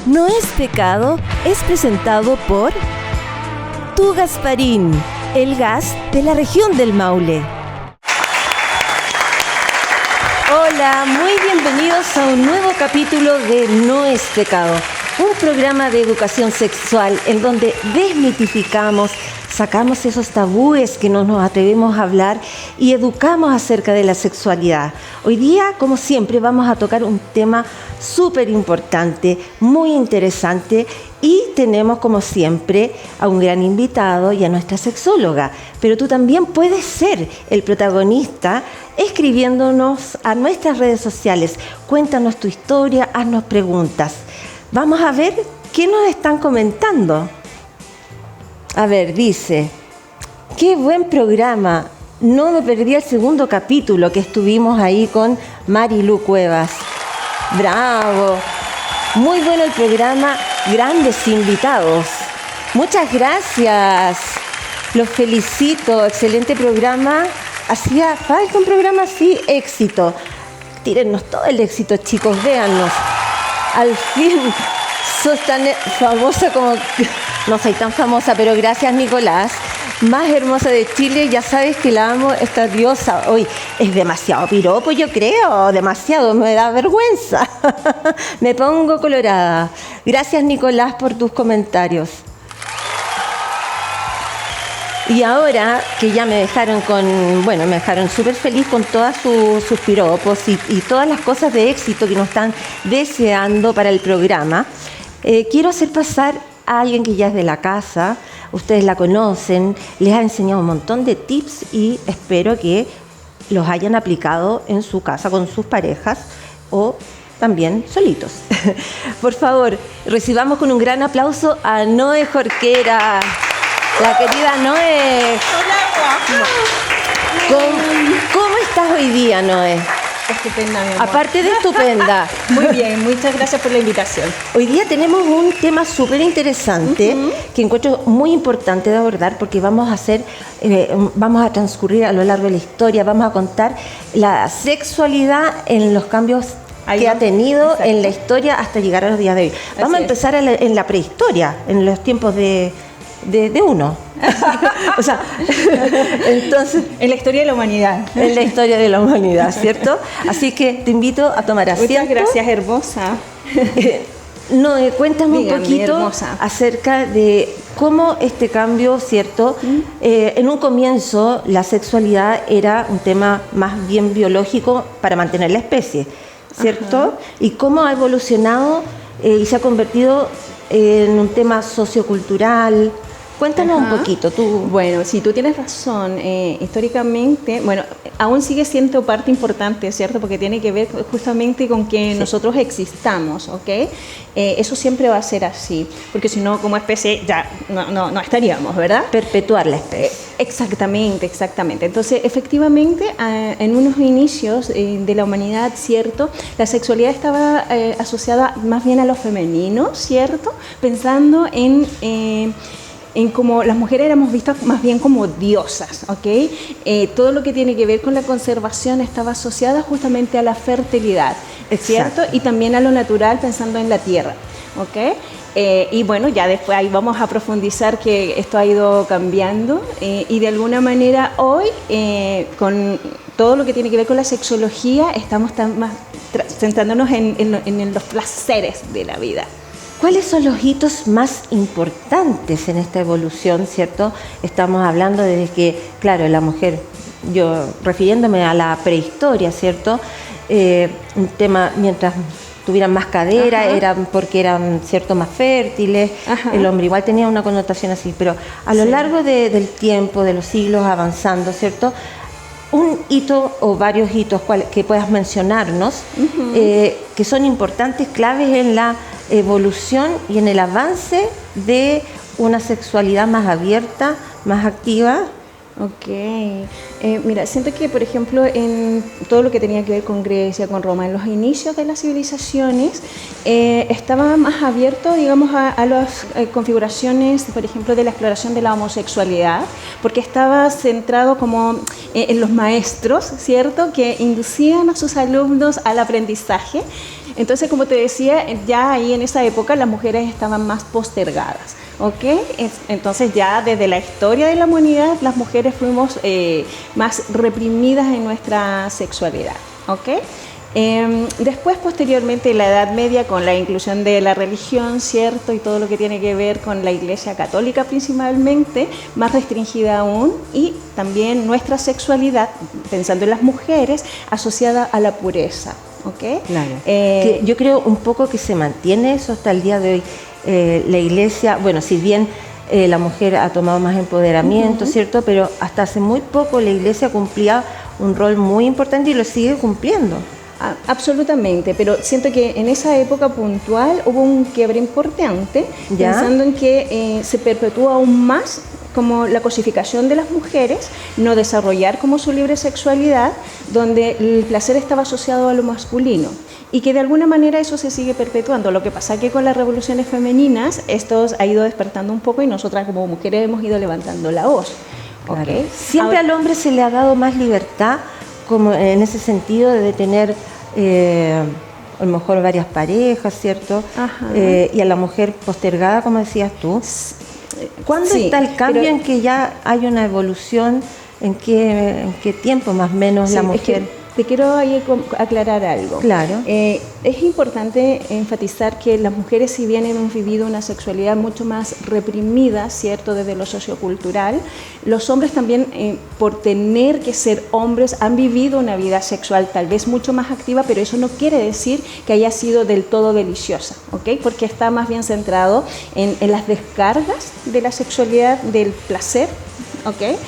No es pecado es presentado por Tu Gasparín, el gas de la región del Maule. Hola, muy bienvenidos a un nuevo capítulo de No es pecado, un programa de educación sexual en donde desmitificamos, sacamos esos tabúes que no nos atrevemos a hablar y educamos acerca de la sexualidad. Hoy día, como siempre, vamos a tocar un tema súper importante, muy interesante, y tenemos, como siempre, a un gran invitado y a nuestra sexóloga. Pero tú también puedes ser el protagonista escribiéndonos a nuestras redes sociales. Cuéntanos tu historia, haznos preguntas. Vamos a ver qué nos están comentando. A ver, dice, qué buen programa. No me perdí el segundo capítulo que estuvimos ahí con Marilu Cuevas. Bravo. Muy bueno el programa, grandes invitados. Muchas gracias. Los felicito, excelente programa. Hacía falta un programa así, éxito. Tírennos todo el éxito, chicos, véannos. Al fin, sos tan famosa como... No soy tan famosa, pero gracias, Nicolás. Más hermosa de Chile, ya sabes que la amo, esta diosa. Hoy es demasiado piropo, yo creo, demasiado, me da vergüenza. Me pongo colorada. Gracias, Nicolás, por tus comentarios. Y ahora que ya me dejaron me dejaron súper feliz con todas sus piropos y todas las cosas de éxito que nos están deseando para el programa, quiero hacer pasar a alguien que ya es de la casa, ustedes la conocen, les ha enseñado un montón de tips y espero que los hayan aplicado en su casa con sus parejas o también solitos. Por favor, recibamos con un gran aplauso a Noé Jorquera. La querida Noé. Hola, ¿Cómo estás hoy día, Noé? estupenda, mi amor. Aparte de estupenda. Muy bien, muchas gracias por la invitación. Hoy día tenemos un tema súper interesante que encuentro muy importante de abordar porque vamos a transcurrir a lo largo de la historia, vamos a contar la sexualidad en los cambios que ha tenido en la historia hasta llegar a los días de hoy. Vamos a empezar en la prehistoria, en los tiempos de uno. O sea, entonces... En la historia de la humanidad. En la historia de la humanidad, ¿cierto? Así que te invito a tomar asiento. Muchas gracias, hermosa. Cuéntame un poquito hermosa. acerca de cómo este cambio, ¿cierto? En un comienzo la sexualidad era un tema más bien biológico para mantener la especie, ¿cierto? Ajá. Y cómo ha evolucionado y se ha convertido en un tema sociocultural. Cuéntanos un poquito, tú. Bueno, sí, tú tienes razón. Históricamente, aún sigue siendo parte importante, ¿cierto? Porque tiene que ver justamente con que nosotros existamos, ¿ok? Eso siempre va a ser así, porque si no, como especie, ya no estaríamos, ¿verdad? Perpetuar la especie. Exactamente. Entonces, efectivamente, en unos inicios de la humanidad, ¿cierto? La sexualidad estaba asociada más bien a lo femenino, ¿cierto? Pensando en cómo las mujeres éramos vistas más bien como diosas, ¿ok? Todo lo que tiene que ver con la conservación estaba asociada justamente a la fertilidad, ¿cierto? Y también a lo natural, pensando en la tierra, ¿ok? Y bueno, ya después ahí vamos a profundizar que esto ha ido cambiando y de alguna manera hoy, con todo lo que tiene que ver con la sexología, estamos más centrándonos en los placeres de la vida. ¿Cuáles son los hitos más importantes en esta evolución, cierto? Estamos hablando desde que, claro, la mujer, yo refiriéndome a la prehistoria, ¿cierto? Un tema, mientras tuvieran más cadera, eran porque eran, ¿cierto?, más fértiles. Ajá. El hombre igual tenía una connotación así, pero a lo largo del tiempo, de los siglos avanzando, ¿cierto?, un hito o varios hitos que puedas mencionarnos, que son importantes, claves en la evolución y en el avance de una sexualidad más abierta, más activa. Ok. Mira, siento que, por ejemplo, en todo lo que tenía que ver con Grecia, con Roma, en los inicios de las civilizaciones, estaba más abierto, digamos, a las configuraciones, por ejemplo, de la exploración de la homosexualidad, porque estaba centrado como en los maestros, ¿cierto?, que inducían a sus alumnos al aprendizaje. Entonces, como te decía, ya ahí en esa época las mujeres estaban más postergadas. ¿Ok? Entonces ya desde la historia de la humanidad las mujeres fuimos más reprimidas en nuestra sexualidad. ¿Ok? Después, posteriormente, la Edad Media, con la inclusión de la religión, ¿cierto? Y todo lo que tiene que ver con la Iglesia Católica principalmente, más restringida aún, y también nuestra sexualidad, pensando en las mujeres, asociada a la pureza. ¿Ok? Claro. Que yo creo un poco que se mantiene eso hasta el día de hoy. La Iglesia, bueno, si bien la mujer ha tomado más empoderamiento, ¿cierto? Pero hasta hace muy poco la Iglesia cumplía un rol muy importante y lo sigue cumpliendo. Absolutamente, pero siento que en esa época puntual hubo un quiebre importante, ¿Ya? Pensando en que se perpetúa aún más como la cosificación de las mujeres, no desarrollar como su libre sexualidad, donde el placer estaba asociado a lo masculino. Y que de alguna manera eso se sigue perpetuando. Lo que pasa es que con las revoluciones femeninas esto ha ido despertando un poco y nosotras como mujeres hemos ido levantando la voz. Claro. ¿Okay? Siempre al hombre se le ha dado más libertad, como en ese sentido de tener a lo mejor varias parejas, ¿ierto? Y a la mujer postergada, como decías tú. ¿Cuándo está el cambio en que ya hay una evolución? ¿En qué tiempo más o menos la mujer? Te quiero ahí aclarar algo. Claro. Es importante enfatizar que las mujeres, si bien hemos vivido una sexualidad mucho más reprimida, ¿cierto?, desde lo sociocultural, los hombres también, por tener que ser hombres, han vivido una vida sexual tal vez mucho más activa, pero eso no quiere decir que haya sido del todo deliciosa, ¿ok? Porque está más bien centrado en las descargas de la sexualidad, del placer, ¿ok?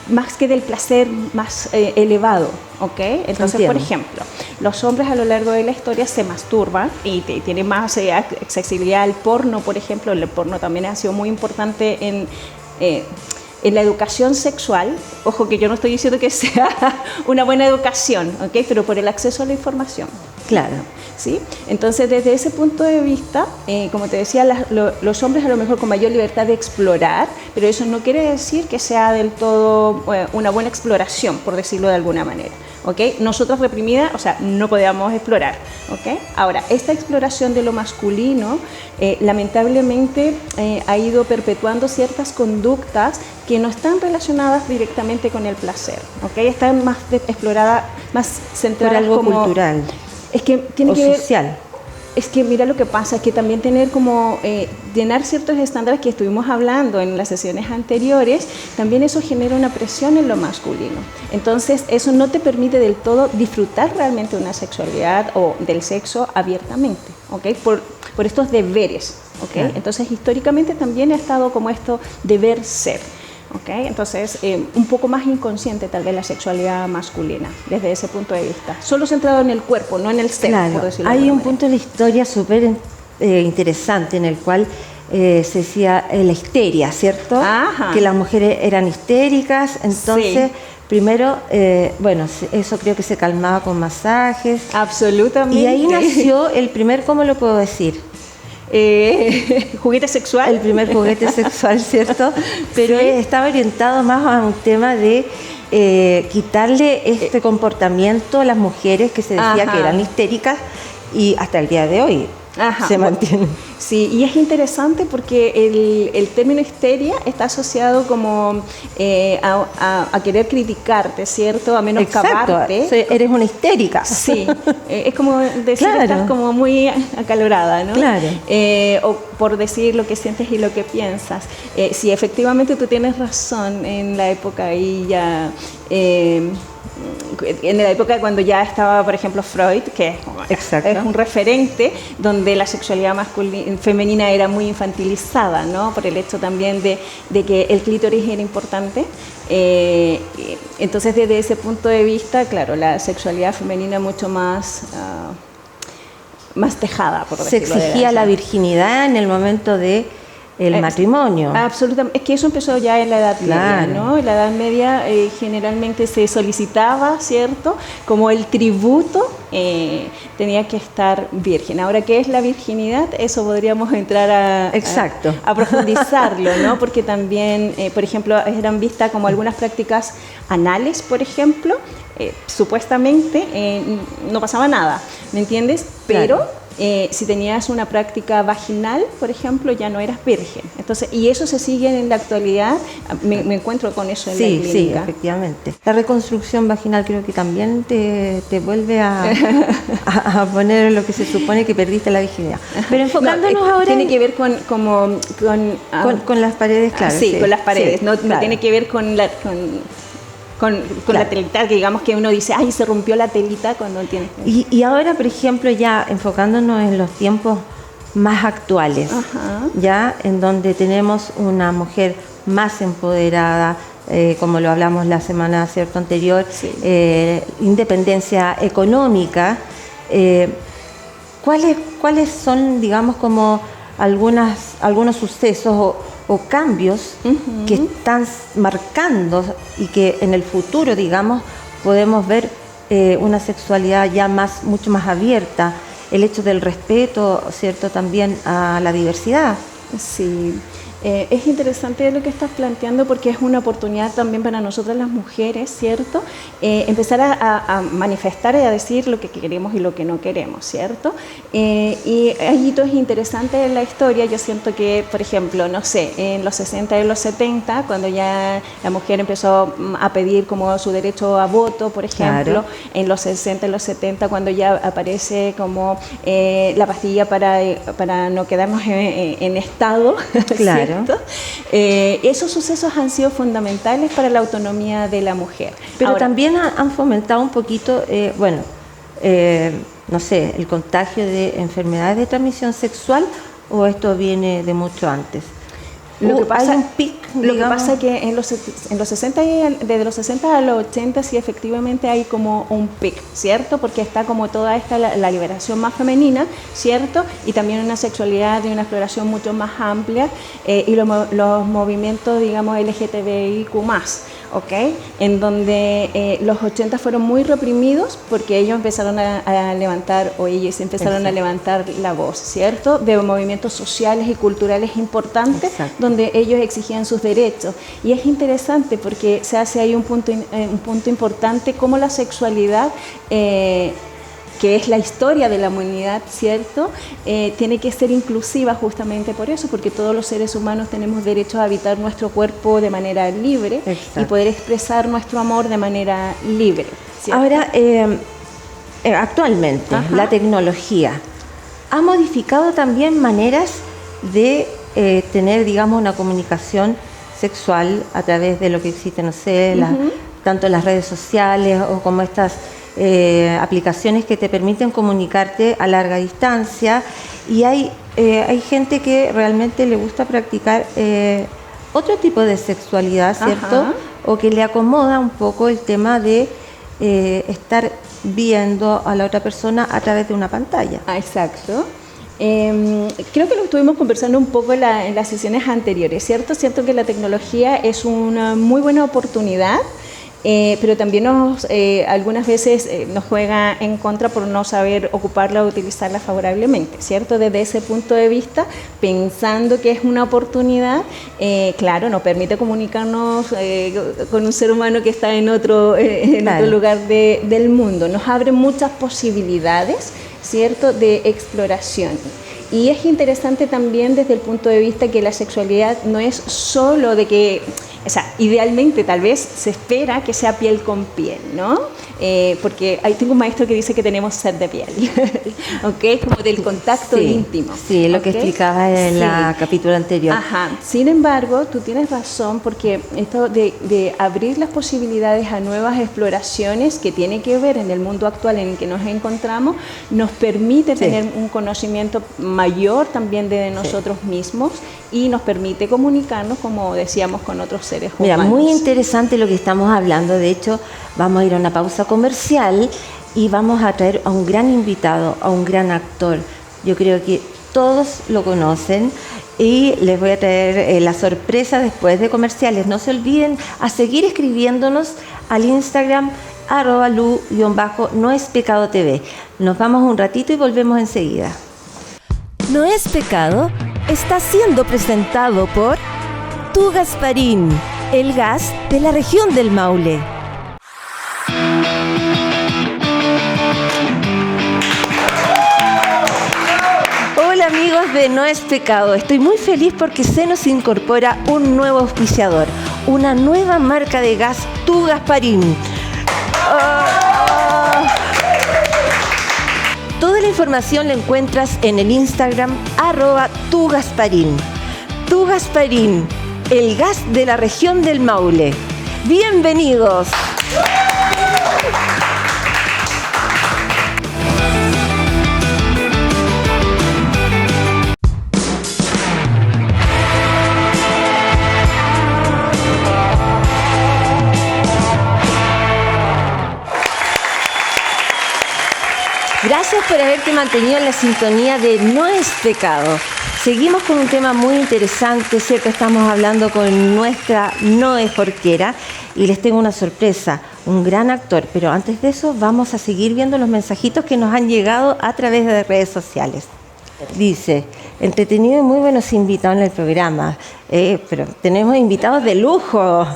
Más que del placer más elevado, ¿ok? Entonces, Entiendo. por ejemplo, los hombres a lo largo de la historia se masturban y tienen más accesibilidad al porno, por ejemplo. El porno también ha sido muy importante en la educación sexual. Ojo, que yo no estoy diciendo que sea una buena educación, ¿ok? Pero por el acceso a la información. Claro. ¿Sí? Entonces, desde ese punto de vista, como te decía, los hombres a lo mejor con mayor libertad de explorar, pero eso no quiere decir que sea del todo una buena exploración, por decirlo de alguna manera. ¿Okay? Nosotros reprimidas, o sea, no podíamos explorar. ¿Okay? Ahora, esta exploración de lo masculino, lamentablemente, ha ido perpetuando ciertas conductas que no están relacionadas directamente con el placer. ¿Okay? Están más exploradas, más centradas por algo como cultural. Es que tiene o que ver, social. Es que mira lo que pasa, es que también tener como llenar ciertos estándares que estuvimos hablando en las sesiones anteriores, también eso genera una presión en lo masculino. Entonces eso no te permite del todo disfrutar realmente una sexualidad o del sexo abiertamente, ¿ok? Por estos deberes, ¿ok? Claro. Entonces históricamente también ha estado como esto deber ser. ¿Okay? Entonces, un poco más inconsciente tal vez la sexualidad masculina, desde ese punto de vista. Solo centrado en el cuerpo, no en el ser, Claro, por decirlo hay de un alguna punto de la historia súper interesante en el cual se decía la histeria, ¿cierto? Ajá. Que las mujeres eran histéricas, entonces... Sí. Primero, bueno, eso creo que se calmaba con masajes. Absolutamente. Y ahí nació el primer, ¿cómo lo puedo decir? Juguete sexual. El primer juguete sexual, ¿cierto? Pero Sí. estaba orientado más a un tema de quitarle este comportamiento a las mujeres que se decía Ajá. que eran histéricas y hasta el día de hoy Ajá. se mantienen. Sí, y es interesante porque el término histeria está asociado como a querer criticarte, ¿cierto? A menoscabarte. Exacto, eres una histérica. Sí, es como decir Claro. estás como muy acalorada, ¿no? Claro. O por decir lo que sientes y lo que piensas. Sí, efectivamente tú tienes razón en la época ahí ya... en la época cuando ya estaba, por ejemplo, Freud, que Exacto. es un referente, donde la sexualidad femenina era muy infantilizada, ¿no? Por el hecho también de que el clítoris era importante. Entonces, desde ese punto de vista, claro, la sexualidad femenina mucho más tejada, por Se decirlo de exigía la esa. virginidad en el momento de el matrimonio. Absolutamente, es que eso empezó ya en la Edad Claro. Media, ¿no? En la Edad Media generalmente se solicitaba, ¿cierto?, como el tributo tenía que estar virgen. Ahora, ¿qué es la virginidad? Eso podríamos entrar a profundizarlo, ¿no? Porque también, por ejemplo, eran vistas como algunas prácticas anales, por ejemplo, supuestamente no pasaba nada, ¿me entiendes? Pero si tenías una práctica vaginal, por ejemplo, ya no eras virgen. Entonces, y eso se sigue en la actualidad. Me encuentro con eso en la clínica. Sí, efectivamente. La reconstrucción vaginal creo que también te vuelve a poner lo que se supone que perdiste la virginidad. Pero enfocándonos ahora... Tiene que ver con las paredes, claro. Sí, con las paredes. Sí, no claro. Tiene que ver con la telita, que digamos que uno dice, ay, se rompió la telita cuando tiene... Y ahora, por ejemplo, ya enfocándonos en los tiempos más actuales, ya en donde tenemos una mujer más empoderada, como lo hablamos la semana anterior, independencia económica, ¿cuáles son, digamos, como algunos sucesos o cambios que están marcando y que en el futuro, digamos, podemos ver una sexualidad ya mucho más abierta, el hecho del respeto, ¿cierto?, también a la diversidad? Sí. Es interesante lo que estás planteando porque es una oportunidad también para nosotras las mujeres, ¿cierto? Empezar a manifestar y a decir lo que queremos y lo que no queremos, ¿cierto? Y hay hitos interesantes en la historia. Yo siento que, por ejemplo, no sé, en los 60 y los 70, cuando ya la mujer empezó a pedir como su derecho a voto, por ejemplo, en los 60 y los 70, cuando ya aparece como la pastilla para no quedarnos en estado, claro. Esos sucesos han sido fundamentales para la autonomía de la mujer. Pero ahora, también han fomentado un poquito, no sé, el contagio de enfermedades de transmisión sexual, ¿o esto viene de mucho antes? Lo que pasa es que en los 60 desde los 60 a los 80 sí efectivamente hay como un pic, ¿cierto? Porque está como toda esta la liberación más femenina, ¿cierto? Y también una sexualidad y una exploración mucho más amplia y los movimientos, digamos, LGTBIQ+, ¿ok? En donde los 80 fueron muy reprimidos porque ellos empezaron a levantar la voz, ¿cierto? De movimientos sociales y culturales importantes. Exacto. Donde ellos exigían sus derechos. Y es interesante porque se hace ahí un punto importante, como la sexualidad, que es la historia de la humanidad, ¿cierto? Tiene que ser inclusiva justamente por eso, porque todos los seres humanos tenemos derecho a habitar nuestro cuerpo de manera libre. Exacto. Y poder expresar nuestro amor de manera libre, ¿cierto? Ahora, actualmente, la tecnología ha modificado también maneras de tener, digamos, una comunicación sexual a través de lo que existe, no sé, tanto las redes sociales o como estas aplicaciones que te permiten comunicarte a larga distancia, y hay gente que realmente le gusta practicar otro tipo de sexualidad, ¿cierto? O que le acomoda un poco el tema de estar viendo a la otra persona a través de una pantalla. Exacto. Creo que lo estuvimos conversando un poco en las sesiones anteriores, ¿cierto? Cierto que la tecnología es una muy buena oportunidad, pero también algunas veces nos juega en contra por no saber ocuparla o utilizarla favorablemente, ¿cierto? Desde ese punto de vista, pensando que es una oportunidad, claro, nos permite comunicarnos con un ser humano que está en otro lugar del mundo. Nos abre muchas posibilidades, ¿cierto?, de exploración. Y es interesante también desde el punto de vista que la sexualidad no es solo de que, o sea, idealmente tal vez se espera que sea piel con piel, ¿no? Porque tengo un maestro que dice que tenemos sed de piel, ¿ok? Como del contacto íntimo. Sí, lo que explicaba en el capítulo anterior. Sin embargo, tú tienes razón, porque esto de abrir las posibilidades a nuevas exploraciones que tiene que ver en el mundo actual en el que nos encontramos, nos permite tener un conocimiento mayor también de nosotros mismos y nos permite comunicarnos, como decíamos, con otros seres humanos. Mira, muy interesante lo que estamos hablando. De hecho, vamos a ir a una pausa comercial y vamos a traer a un gran invitado, a un gran actor. Yo creo que todos lo conocen y les voy a traer la sorpresa después de comerciales. No se olviden a seguir escribiéndonos al Instagram @lu_noespecado.tv. Nos vamos un ratito y volvemos enseguida. No es pecado está siendo presentado por Tu Gasparín, el gas de la región del Maule. Hola amigos de No es Pecado, estoy muy feliz porque se nos incorpora un nuevo auspiciador, una nueva marca de gas, Tu Gasparín. Toda la información la encuentras en el Instagram @tugasparín. Tu Gasparín, el gas de la región del Maule. ¡Bienvenidos! Gracias por haberte mantenido en la sintonía de No es Pecado. Seguimos con un tema muy interesante, ¿cierto? Estamos hablando con nuestra Noé Jorquera y les tengo una sorpresa, un gran actor. Pero antes de eso vamos a seguir viendo los mensajitos que nos han llegado a través de redes sociales. Dice, entretenido y muy buenos invitados en el programa, pero tenemos invitados de lujo.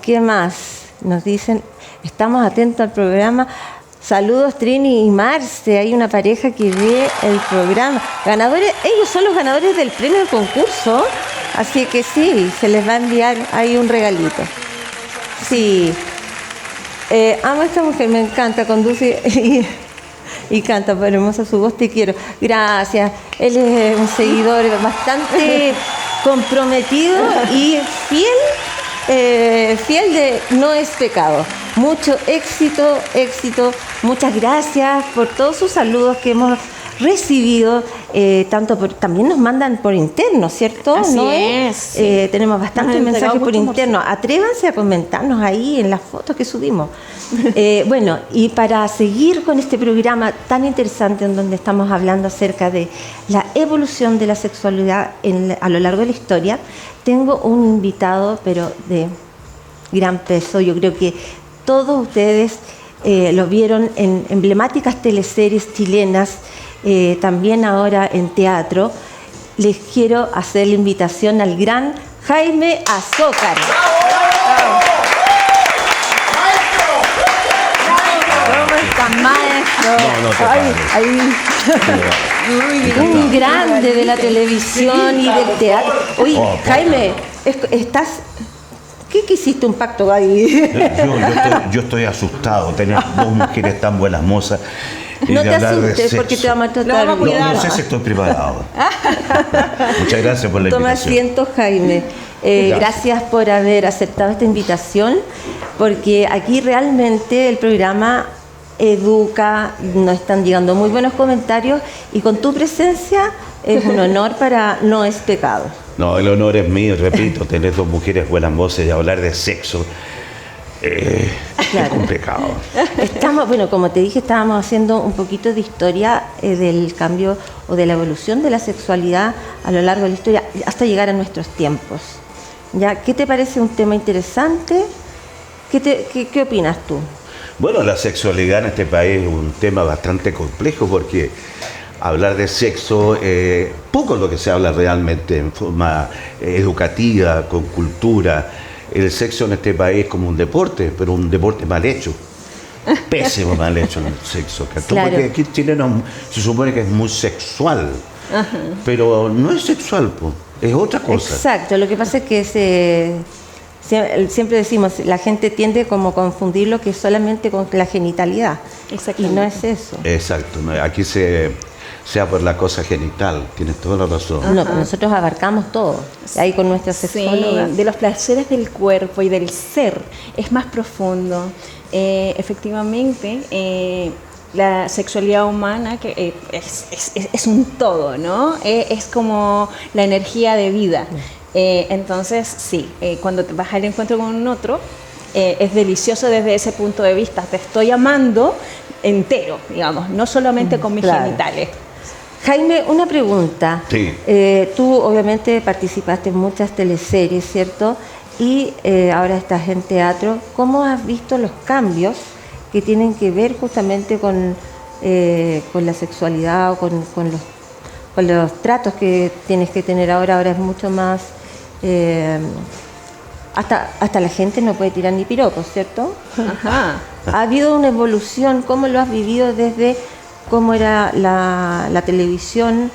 ¿Qué más? Nos dicen, estamos atentos al programa. Saludos Trini y Marce, hay una pareja que ve el programa. Ganadores, ellos son los ganadores del premio del concurso, así que sí, se les va a enviar ahí un regalito. Sí, amo a esta mujer, me encanta, conduce y canta, pero hermosa su voz, te quiero. Gracias, él es un seguidor bastante comprometido y fiel de No es Pecado. Mucho éxito, muchas gracias por todos sus saludos que hemos recibido, también nos mandan por interno, ¿cierto? Así es. Sí. Tenemos bastantes mensajes por interno. Atrévanse a comentarnos ahí en las fotos que subimos. Bueno, y para seguir con este programa tan interesante en donde estamos hablando acerca de la evolución de la sexualidad a lo largo de la historia, tengo un invitado, pero de gran peso. Yo creo que todos ustedes lo vieron en emblemáticas teleseries chilenas, también ahora en teatro. Les quiero hacer la invitación al gran Jaime Azócar. ¿Cómo está, maestro? Un grande de la televisión y del teatro. Oye, Jaime, estás... ¿Qué hiciste un pacto ahí? Yo estoy asustado, tener dos mujeres tan buenas mozas. No te asustes porque te vamos a tratar bien. No sé si estoy preparado. Muchas gracias por la invitación. Toma asiento, Jaime. Gracias por haber aceptado esta invitación, porque aquí realmente el programa educa, nos están llegando muy buenos comentarios y con tu presencia es un honor para No es Pecado. No, el honor es mío, repito, tener dos mujeres buenas voces y hablar de sexo claro. Es complicado. Bueno, como te dije, estábamos haciendo un poquito de historia del cambio o de la evolución de la sexualidad a lo largo de la historia hasta llegar a nuestros tiempos. ¿Ya? ¿Qué te parece un tema interesante? ¿Qué opinas tú? Bueno, la sexualidad en este país es un tema bastante complejo porque hablar de sexo, poco es lo que se habla realmente en forma educativa, con cultura. El sexo en este país es como un deporte, pero un deporte mal hecho. Pésimo mal hecho el sexo. Claro. Porque aquí en Chile se supone que es muy sexual, ajá, pero no es sexual, es otra cosa. Exacto, lo que pasa es que siempre decimos, la gente tiende como a confundir lo que es solamente con la genitalidad. Y no es eso. Exacto, aquí sea por la cosa genital, tienes toda la razón. No, nosotros abarcamos todo, ahí con nuestra sexóloga. Sí, de los placeres del cuerpo y del ser, es más profundo. Efectivamente, la sexualidad humana que es un todo, ¿no? Es como la energía de vida. Entonces, sí, cuando te vas al encuentro con un otro, es delicioso desde ese punto de vista. Te estoy amando entero, digamos, no solamente con mis genitales. Jaime, una pregunta. Sí. Tú obviamente participaste en muchas teleseries, ¿cierto? Y ahora estás en teatro. ¿Cómo has visto los cambios que tienen que ver justamente con la sexualidad o con los tratos que tienes que tener ahora. Ahora es mucho más... hasta la gente no puede tirar ni piropos, ¿cierto? Ajá. Ha habido una evolución. ¿Cómo lo has vivido desde cómo era la televisión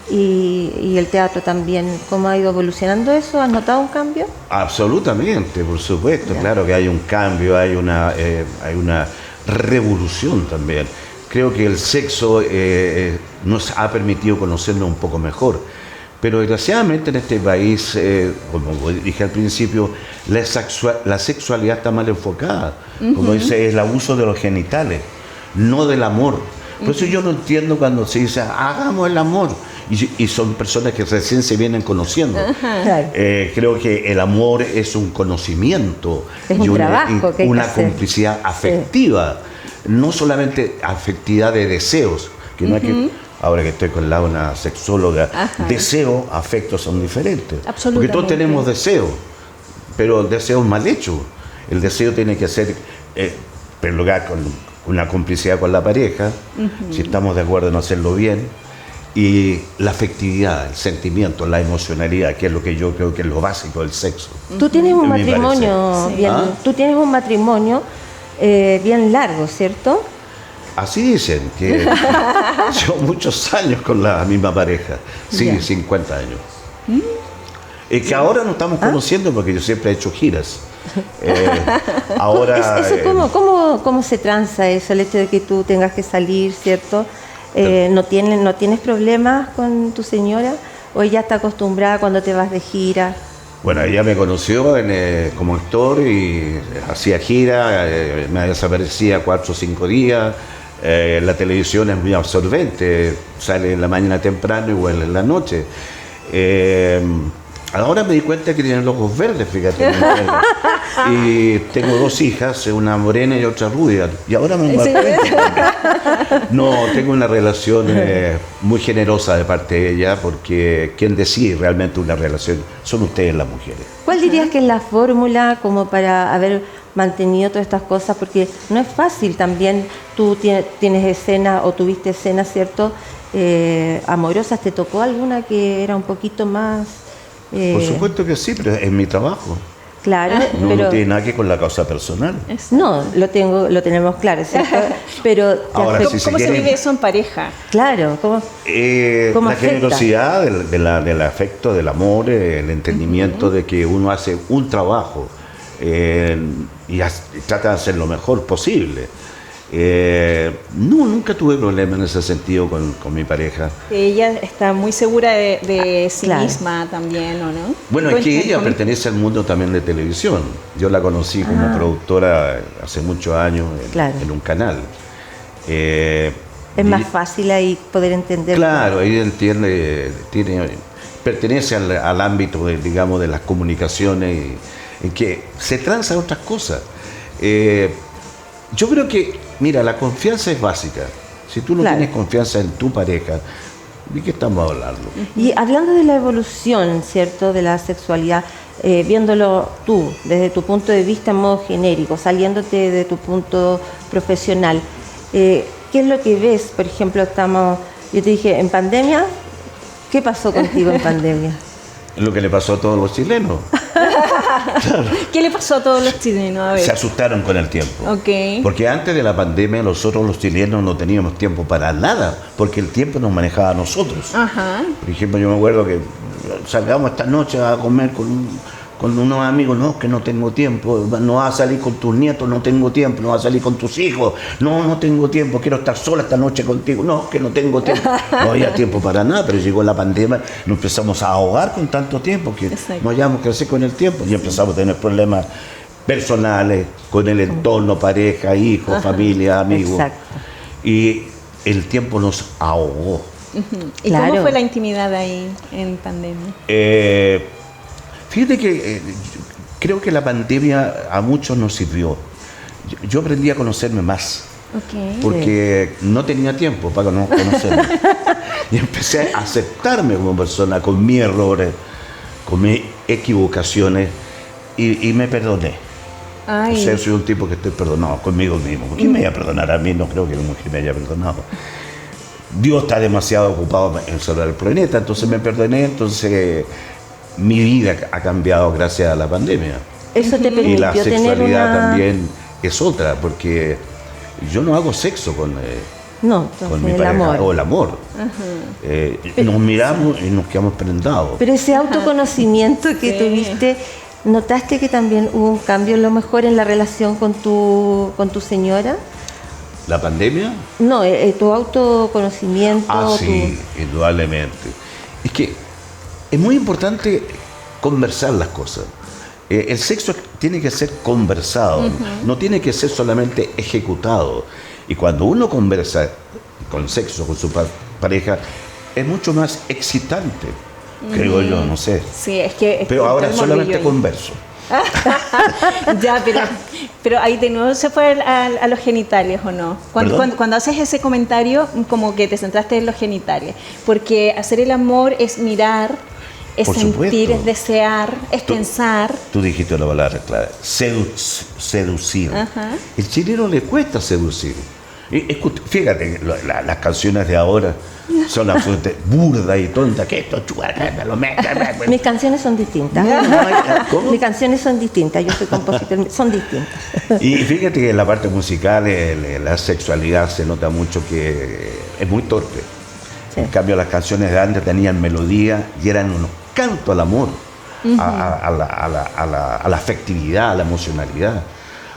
y el teatro también? ¿Cómo ha ido evolucionando eso? ¿Has notado un cambio? Absolutamente, por supuesto. Claro que hay un cambio, hay una revolución también. Creo que el sexo nos ha permitido conocernos un poco mejor. Pero desgraciadamente en este país, como dije al principio, la sexualidad está mal enfocada. Como dice, es el abuso de los genitales, no del amor. Por eso yo no entiendo cuando se dice, hagamos el amor. Y son personas que recién se vienen conociendo. Creo que el amor es un conocimiento. Es un trabajo que hay una que hacer. complicidad afectiva. No solamente afectividad de deseos, que no hay que... Ahora que estoy con una sexóloga, deseo, afectos son diferentes. Porque todos tenemos deseos, pero el deseo es mal hecho. El deseo tiene que ser, en lugar con una complicidad con la pareja, si estamos de acuerdo en hacerlo bien, y la afectividad, el sentimiento, la emocionalidad, que es lo que yo creo que es lo básico del sexo. Tú tienes un matrimonio bien, tú tienes un matrimonio bien largo, ¿cierto? Así dicen, que llevo muchos años con la misma pareja, sí, Ya. 50 años. Y que ahora nos estamos conociendo porque yo siempre he hecho giras. Ahora... ¿Cómo se transa eso, el hecho de que tú tengas que salir, ¿cierto? ¿No tienes problemas con tu señora? ¿O ella está acostumbrada cuando te vas de gira? Bueno, ella me conoció como actor y hacía gira, me desaparecía 4 o 5 días. La televisión es muy absorbente, sale en la mañana temprano y vuelve en la noche. Ahora me di cuenta que tienen los ojos verdes, fíjate. Y tengo 2 hijas, una morena y otra rubia. Y ahora me doy cuenta. No, tengo una relación muy generosa de parte de ella, porque quien decide realmente una relación son ustedes las mujeres. ¿Cuál dirías que es la fórmula como para haber mantenido todas estas cosas? Porque no es fácil también. Tú tienes escenas o tuviste escenas, ¿cierto? Amorosas. ¿Te tocó alguna que era un poquito más...? Por supuesto que sí, pero es mi trabajo. Claro, No, pero... no tiene nada que ver con la causa personal. No, lo tenemos claro, ¿cierto? Pero Ahora, afecta. si ¿Cómo se quieren- vive eso en pareja? Claro, ¿cómo La afecta? generosidad del afecto, del amor, el entendimiento de que uno hace un trabajo y trata de hacer lo mejor posible. Nunca tuve problemas en ese sentido con mi pareja. Ella está muy segura de sí Claro. misma también, ¿o no? Bueno, es que ella Cuéntame. pertenece al mundo también de televisión. Yo la conocí como productora hace muchos años Claro. en un canal. Es más fácil ahí poder entender? Claro, ella entiende, pertenece al ámbito digamos, de las comunicaciones, en que se transan otras cosas. Yo creo que, mira, la confianza es básica. Si tú no Claro. tienes confianza en tu pareja, ¿de qué estamos hablando? Y hablando de la evolución, ¿cierto?, de la sexualidad, viéndolo tú, desde tu punto de vista en modo genérico, saliéndote de tu punto profesional, ¿qué es lo que ves? Por ejemplo, yo te dije, en pandemia, ¿qué pasó contigo en pandemia? Lo que le pasó a todos los chilenos. ¿Qué le pasó a todos los chilenos? A ver. Se asustaron con el tiempo. Ok. Porque antes de la pandemia nosotros los chilenos no teníamos tiempo para nada, porque el tiempo nos manejaba a nosotros. Ajá. Por ejemplo, yo me acuerdo que salgamos esta noche a comer con unos amigos, no, que no tengo tiempo, no vas a salir con tus nietos, no tengo tiempo, no vas a salir con tus hijos, no tengo tiempo, quiero estar sola esta noche contigo, no, que no tengo tiempo. No había tiempo para nada, pero llegó la pandemia, nos empezamos a ahogar con tanto tiempo, que Exacto. no hayamos que hacer con el tiempo, y empezamos a tener problemas personales, con el entorno, pareja, hijos, familia, amigos. Exacto. Y el tiempo nos ahogó. ¿Y Claro. cómo fue la intimidad ahí en pandemia? Fíjate que creo que la pandemia a muchos nos sirvió. Yo aprendí a conocerme más, Ok. porque no tenía tiempo para no conocerme. Y empecé a aceptarme como persona, con mis errores, con mis equivocaciones, y me perdoné. Ay. O sea, soy un tipo que estoy perdonado conmigo mismo. ¿Quién me iba a perdonar a mí? No creo que la mujer me haya perdonado. Dios está demasiado ocupado en salvar el planeta, entonces me perdoné, entonces mi vida ha cambiado gracias a la pandemia. Eso te permitió Y la tener sexualidad una... también es otra, porque yo no hago sexo con No, mi entonces el pareja, amor. o el amor. Nos miramos y nos quedamos prendados. Pero ese autoconocimiento que Sí. tuviste, ¿notaste que también hubo un cambio a lo mejor en la relación con tu señora? ¿La pandemia? No, tu autoconocimiento. Sí, indudablemente. Es que es muy importante conversar las cosas. El sexo tiene que ser conversado, no tiene que ser solamente ejecutado. Y cuando uno conversa con sexo, con su pareja, es mucho más excitante, creo yo, no sé. Sí, es que... Pero ahora el solamente morbillo ahí. converso. Ya, pero ahí de nuevo se fue a los genitales, ¿o no? Cuando haces ese comentario, como que te centraste en los genitales. Porque hacer el amor es mirar, es Por sentir, supuesto. es desear, es pensar. Tú dijiste la palabra clara, seducir. Ajá. El chileno le cuesta seducir. Fíjate, las canciones de ahora son absolutamente burdas y tontas. Que esto lo Mis canciones son distintas. ¿Cómo? Mis canciones son distintas, yo soy compositor, son distintas. Y fíjate que en la parte musical, la sexualidad se nota mucho que es muy torpe. Sí. En cambio, las canciones de antes tenían melodía y eran unos cantos al amor, a la afectividad, a la emocionalidad.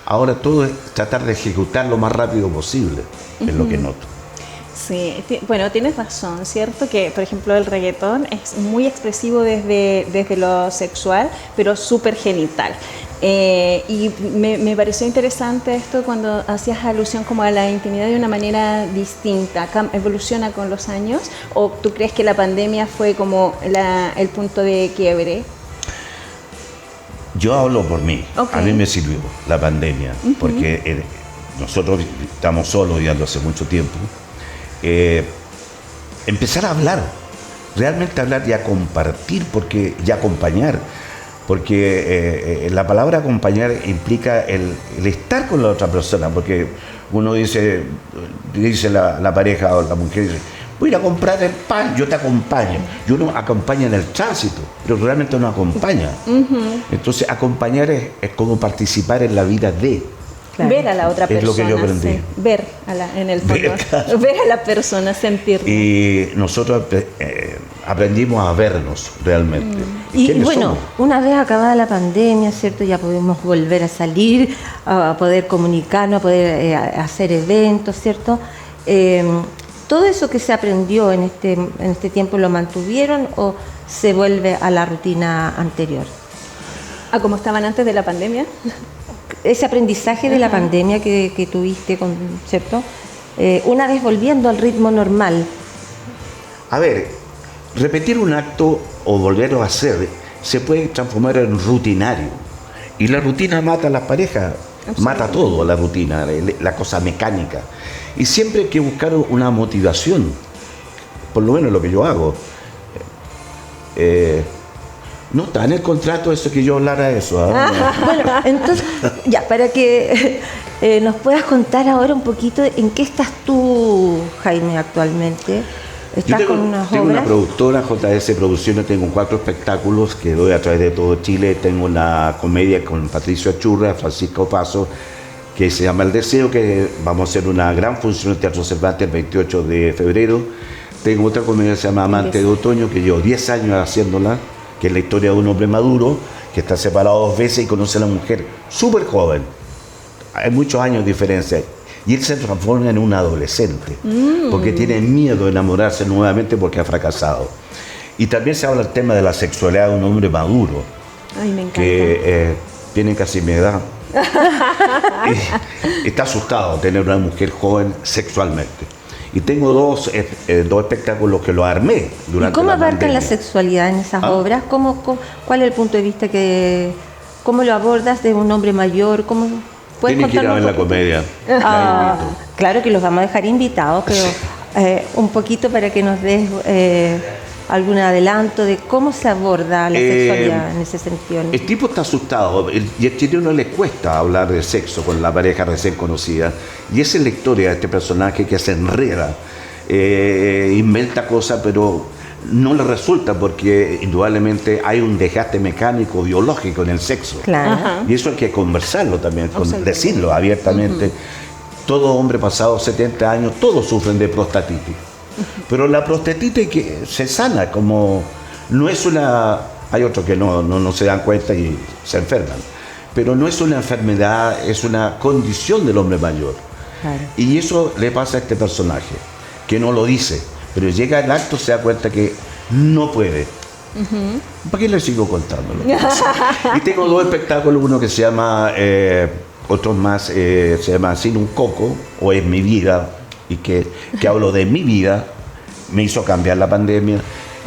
Ahora todo es tratar de ejecutar lo más rápido posible, es lo que noto. Sí, bueno, tienes razón, ¿cierto? Que, por ejemplo, el reggaetón es muy expresivo desde lo sexual, pero súper genital. Y me pareció interesante esto cuando hacías alusión como a la intimidad de una manera distinta. ¿Evoluciona con los años? ¿O tú crees que la pandemia fue como el punto de quiebre? Yo hablo por mí. Ok. A mí me sirvió la pandemia, porque nosotros estamos solos viviendo hace mucho tiempo. Empezar a hablar, realmente hablar y a compartir, y a acompañar, porque la palabra acompañar implica el estar con la otra persona, porque uno dice la pareja o la mujer, dice, voy a ir a comprar el pan, yo te acompaño. Y uno acompaña en el tránsito, pero realmente no acompaña. Entonces acompañar es como participar en la vida de. Claro. Ver a la otra persona. Es lo que yo aprendí. Sí. Ver en el fondo. Ver, claro. Ver a la persona, sentirlo. Y nosotros aprendimos a vernos realmente. Y ¿Quiénes bueno, somos? una vez acabada la pandemia, ¿cierto? Ya podemos volver a salir, a poder comunicarnos, a poder hacer eventos, ¿cierto? ¿Todo eso que se aprendió en este tiempo lo mantuvieron o se vuelve a la rutina anterior? ¿A cómo estaban antes de la pandemia? Ese aprendizaje de la pandemia que tuviste, ¿cierto? Una vez volviendo al ritmo normal. A ver, repetir un acto o volverlo a hacer se puede transformar en rutinario. Y la rutina mata a las parejas, mata todo, la rutina, la cosa mecánica. Y siempre hay que buscar una motivación, por lo menos lo que yo hago. No está en el contrato eso que yo hablara eso. Bueno, entonces, ya, para que nos puedas contar ahora un poquito en qué estás tú, Jaime, actualmente. Yo ¿Estás con unas tengo obras? una productora, JS Producciones, tengo 4 espectáculos que doy a través de todo Chile. Tengo una comedia con Patricio Achurra, Francisco Paso, que se llama El Deseo, que vamos a hacer una gran función en Teatro Cervantes el 28 de febrero. Tengo otra comedia que se llama Amante de Otoño, que llevo 10 años haciéndola, que es la historia de un hombre maduro que está separado 2 veces y conoce a una mujer súper joven. Hay muchos años de diferencia. Y él se transforma en un adolescente, porque tiene miedo de enamorarse nuevamente porque ha fracasado. Y también se habla del tema de la sexualidad de un hombre maduro, Ay, me encanta. que tiene casi mi edad. Y está asustado de tener una mujer joven sexualmente. Y tengo dos espectáculos que los armé ¿Y durante cómo la abarcan pandemia. la sexualidad en esas obras? ¿Cuál es el punto de vista cómo lo abordas de un hombre mayor? ¿Puedes Tienen que ir a ver contarnos la un poquito? comedia. Ah, La invito. claro que los vamos a dejar invitados, pero un poquito para que nos des algún adelanto de cómo se aborda la sexualidad en ese sentido? El tipo está asustado y al chileno le cuesta hablar de sexo con la pareja recién conocida. Y esa es la historia de este personaje que se enreda, inventa cosas, pero no le resulta porque indudablemente hay un desgaste mecánico, biológico en el sexo. Claro. Ajá. Y eso hay que conversarlo también, decirlo abiertamente. Todo hombre pasado 70 años, todos sufren de prostatitis. Pero la prostatitis que se sana, como no es una... Hay otros que no se dan cuenta y se enferman. Pero no es una enfermedad, es una condición del hombre mayor. Claro. Y eso le pasa a este personaje, que no lo dice, pero llega al acto, se da cuenta que no puede. ¿Para qué le sigo contándolo? Y tengo 2 espectáculos, uno que se llama, otros más, se llama Sin un coco, o Es mi vida, y que hablo de mi vida, me hizo cambiar la pandemia,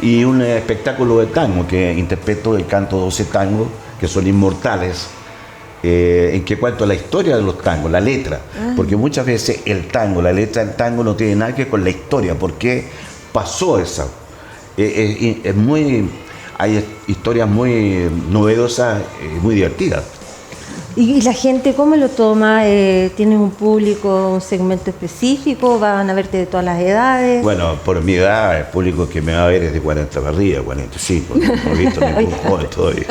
y un espectáculo de tango, que interpreto el canto 12 tangos, que son inmortales, en que cuento la historia de los tangos, la letra, porque muchas veces el tango, la letra del tango no tiene nada que ver con la historia, porque pasó eso. Es muy, hay historias muy novedosas, muy divertidas. ¿Y la gente cómo lo toma? ¿Tienes un público, un segmento específico? ¿Van a verte de todas las edades? Bueno, por mi edad, el público que me va a ver es de 40 para arriba, 45, no he visto ningún joven todavía.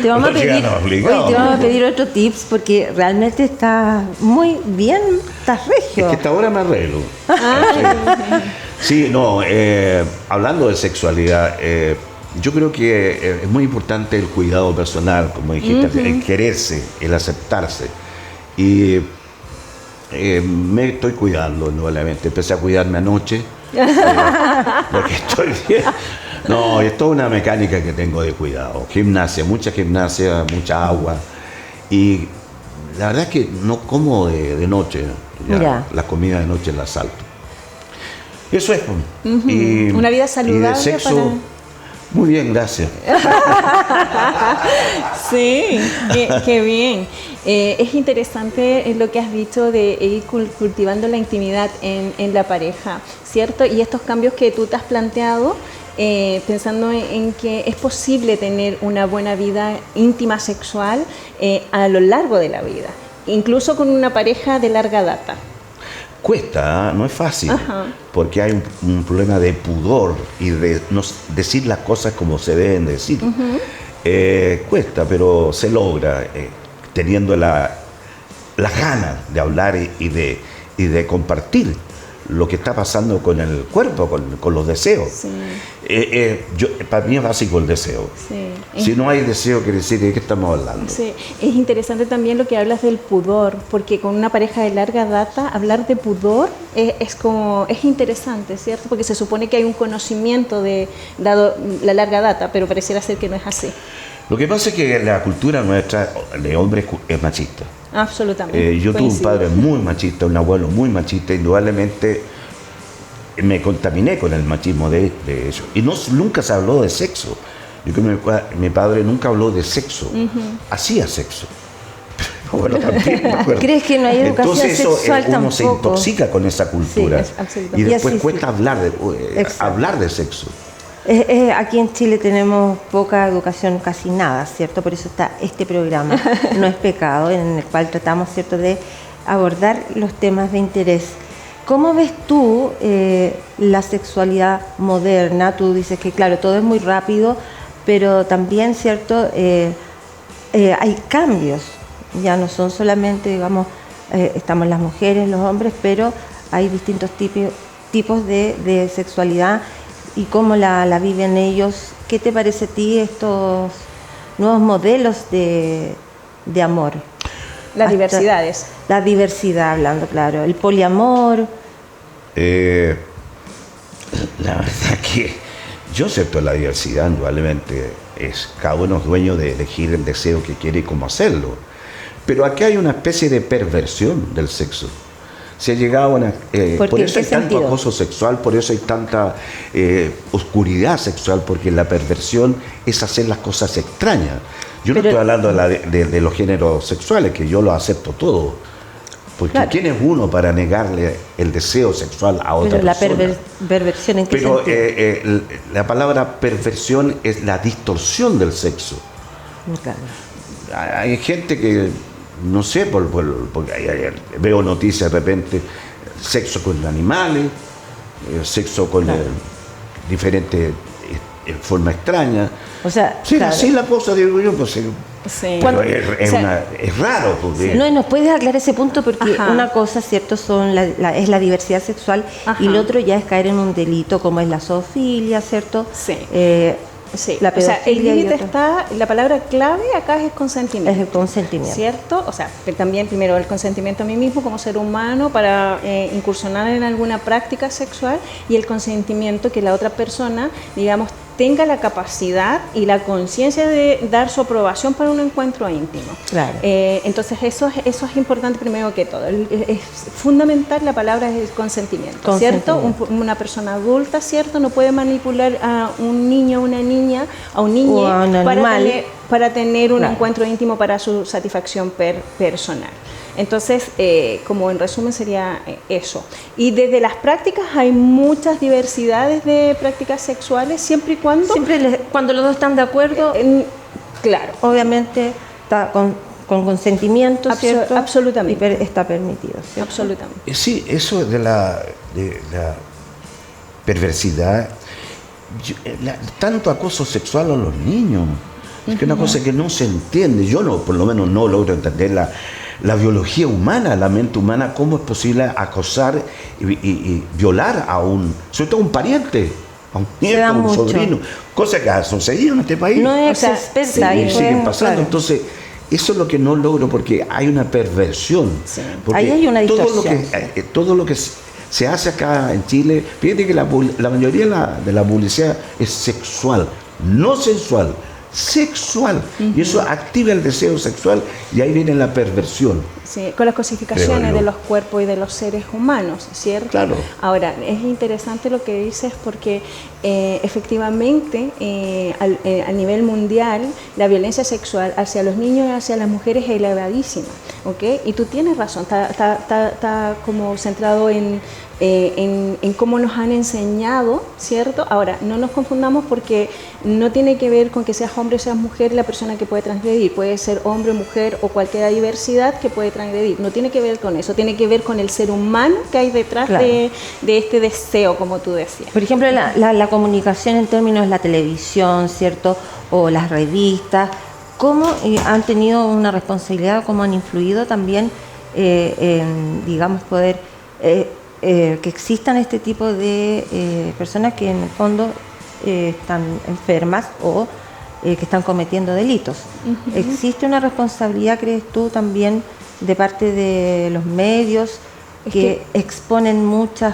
Te vamos, No llegan obligados. te vamos a pedir otro tips porque realmente estás muy bien, estás regio. Es que hasta ahora me arreglo. Sí, no, hablando de sexualidad, yo creo que es muy importante el cuidado personal, como dijiste, el quererse, el aceptarse. Y me estoy cuidando nuevamente. Empecé a cuidarme anoche, porque estoy bien. No, es toda una mecánica que tengo de cuidado. Gimnasia, mucha agua. Y la verdad es que no como de noche. Ya, la comida de noche la salto. Eso es. Y, una vida saludable. Y de sexo, muy bien, gracias. Sí, qué bien. Es interesante lo que has dicho de ir cultivando la intimidad en la pareja, ¿cierto? Y estos cambios que tú te has planteado, pensando en que es posible tener una buena vida íntima sexual a lo largo de la vida, incluso con una pareja de larga data. Cuesta, no es fácil, porque hay un problema de pudor y de no decir las cosas como se deben decir. Cuesta, pero se logra teniendo las ganas de hablar y de compartir lo que está pasando con el cuerpo, con los deseos. Sí. Para mí es básico el deseo. Sí. Si no hay deseo, quiere decir de qué estamos hablando. Sí. Es interesante también lo que hablas del pudor, porque con una pareja de larga data, hablar de pudor es interesante, ¿cierto? Porque se supone que hay un conocimiento dado la larga data, pero pareciera ser que no es así. Lo que pasa es que la cultura nuestra de hombres es machista. Absolutamente. Yo tuve un padre muy machista, un abuelo muy machista, indudablemente me contaminé con el machismo de ellos. Y nunca se habló de sexo. Yo creo que mi padre nunca habló de sexo, hacía sexo. Pero bueno, también me acuerdo. ¿Crees que no hay educación Entonces eso, sexual uno tampoco? se intoxica con esa cultura. Sí, y después así, cuesta sí. hablar de sexo. Aquí en Chile tenemos poca educación, casi nada, ¿cierto? Por eso está este programa, No es Pecado, en el cual tratamos, ¿cierto?, de abordar los temas de interés. ¿Cómo ves tú la sexualidad moderna? Tú dices que, claro, todo es muy rápido, pero también, ¿cierto?, hay cambios. Ya no son solamente, digamos, estamos las mujeres, los hombres, pero hay distintos tipos de sexualidad y cómo la viven ellos. ¿Qué te parece a ti estos nuevos modelos de amor? Las diversidades. La diversidad, hablando, claro. El poliamor. La verdad que yo acepto la diversidad, indudablemente. Cada uno es dueño de elegir el deseo que quiere y cómo hacerlo. Pero aquí hay una especie de perversión del sexo. Se ha llegado a por eso hay tanto acoso sexual, por eso hay tanta oscuridad sexual, porque la perversión es hacer las cosas extrañas. Yo no estoy hablando de los géneros sexuales, que yo los acepto todos. Porque Claro. ¿quién es uno para negarle el deseo sexual a otra Pero la persona? perversión, ¿en qué Pero sentido? la palabra perversión es la distorsión del sexo. Claro. Hay gente que, no sé, porque veo noticias de repente, sexo con animales, sexo con Claro. diferentes formas extrañas. O sea, Sí, claro. así la cosa, digo yo, pues. Sí. Pero Cuando- es o sea, es raro, porque No, y nos puedes aclarar ese punto porque Ajá. una cosa, ¿cierto?, es la diversidad sexual Ajá. y lo otro ya es caer en un delito como es la zoofilia, ¿cierto? Sí. Sí, La o sea, el pedofilia y límite otro. está, la palabra clave acá es consentimiento. Es el consentimiento. ¿Cierto? O sea, que también primero el consentimiento a mí mismo como ser humano para incursionar en alguna práctica sexual y el consentimiento que la otra persona, digamos, tenga la capacidad y la conciencia de dar su aprobación para un encuentro íntimo. Claro. Entonces eso es importante primero que todo. Es fundamental, la palabra es el consentimiento, ¿cierto? Una persona adulta, ¿cierto? No puede manipular a un niño, a una niña, a un niño O a un animal. para tener un Claro. encuentro íntimo para su satisfacción personal. Entonces, como en resumen sería eso. Y desde las prácticas hay muchas diversidades de prácticas sexuales, siempre y cuando... Cuando los dos están de acuerdo, claro. obviamente está con consentimiento, ¿cierto? Absolutamente. Y está permitido, ¿cierto? Absolutamente. sí, eso de la perversidad, tanto acoso sexual a los niños, es que es una cosa que no se entiende. Yo no, por lo menos no logro entender la biología humana, la mente humana, cómo es posible acosar y violar sobre todo a un pariente, a un nieto, a un mucho. sobrino, cosa que ha sucedido en este país. No es O sea, experta y y siguen pasando. claro. Entonces, eso es lo que no logro porque hay una perversión. Sí. Porque Ahí hay una todo distorsión. todo lo que se hace acá en Chile, fíjate que la mayoría de la publicidad es sexual, no sensual, sexual. Y eso activa el deseo sexual y ahí viene la perversión. Sí, con las cosificaciones Creo yo. de los cuerpos y de los seres humanos, ¿cierto? Claro. Ahora, es interesante lo que dices porque efectivamente a nivel mundial la violencia sexual hacia los niños y hacia las mujeres es elevadísima, ¿ok? Y tú tienes razón, está como centrado en cómo nos han enseñado, ¿cierto? Ahora, no nos confundamos porque no tiene que ver con que seas hombre o seas mujer la persona que puede transgredir. Puede ser hombre, mujer o cualquier diversidad que puede transgredir. No tiene que ver con eso, tiene que ver con el ser humano que hay detrás Claro. de este deseo, como tú decías. Por ejemplo, la comunicación en términos de la televisión, ¿cierto? O las revistas, ¿cómo han tenido una responsabilidad, cómo han influido también en, digamos, poder que existan este tipo de personas que en el fondo están enfermas o que están cometiendo delitos? ¿Existe una responsabilidad, crees tú, también de parte de los medios que exponen muchas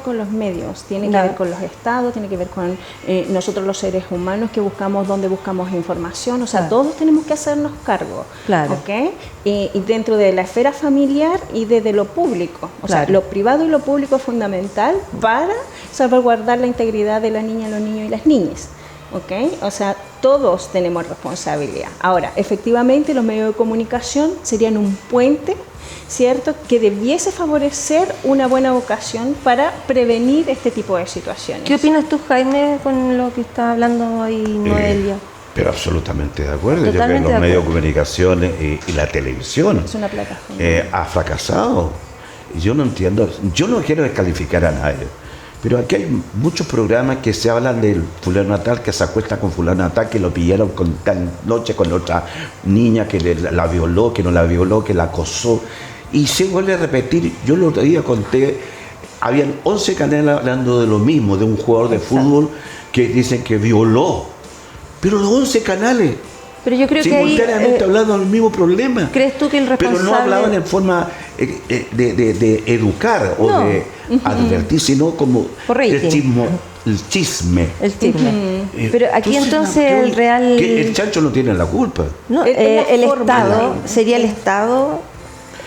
Con los medios, tiene que Claro. ver con los estados, tiene que ver con nosotros los seres humanos que buscamos dónde buscamos información, o sea, Claro. todos tenemos que hacernos cargo, Claro. ¿ok? Y dentro de la esfera familiar y desde lo público, o sea, Claro. lo privado y lo público es fundamental para salvaguardar la integridad de la niña, los niños y las niñas. ¿Ok? O sea, todos tenemos responsabilidad. Ahora, efectivamente, los medios de comunicación serían un puente, ¿cierto?, que debiese favorecer una buena vocación para prevenir este tipo de situaciones. ¿Qué opinas tú, Jaime, con lo que está hablando ahí Noelia? Pero absolutamente de acuerdo. Yo creo que Totalmente los de medios de acuerdo. comunicación y la televisión Es una plataforma. ha fracasado. Y yo no entiendo, yo no quiero descalificar a nadie, pero aquí hay muchos programas que se hablan del fulano natal que se acuesta con fulano natal, que lo pillaron con tal noche con otra niña que la violó, que no la violó, que la acosó. Y se vuelve a repetir. Yo el otro día conté, habían 11 canales hablando de lo mismo, de un jugador de fútbol que dicen que violó. Pero los 11 canales Pero yo creo que ahí, simultáneamente hablando del mismo problema. ¿crees tú que el Pero responsable... no hablaban en forma de educar o No. de advertir, sino como Por rating. el chisme. El chisme. Pero aquí entonces yo- el real... que el chancho no tiene la culpa. No, Es la el forma, Estado, ¿no? ¿sería el Estado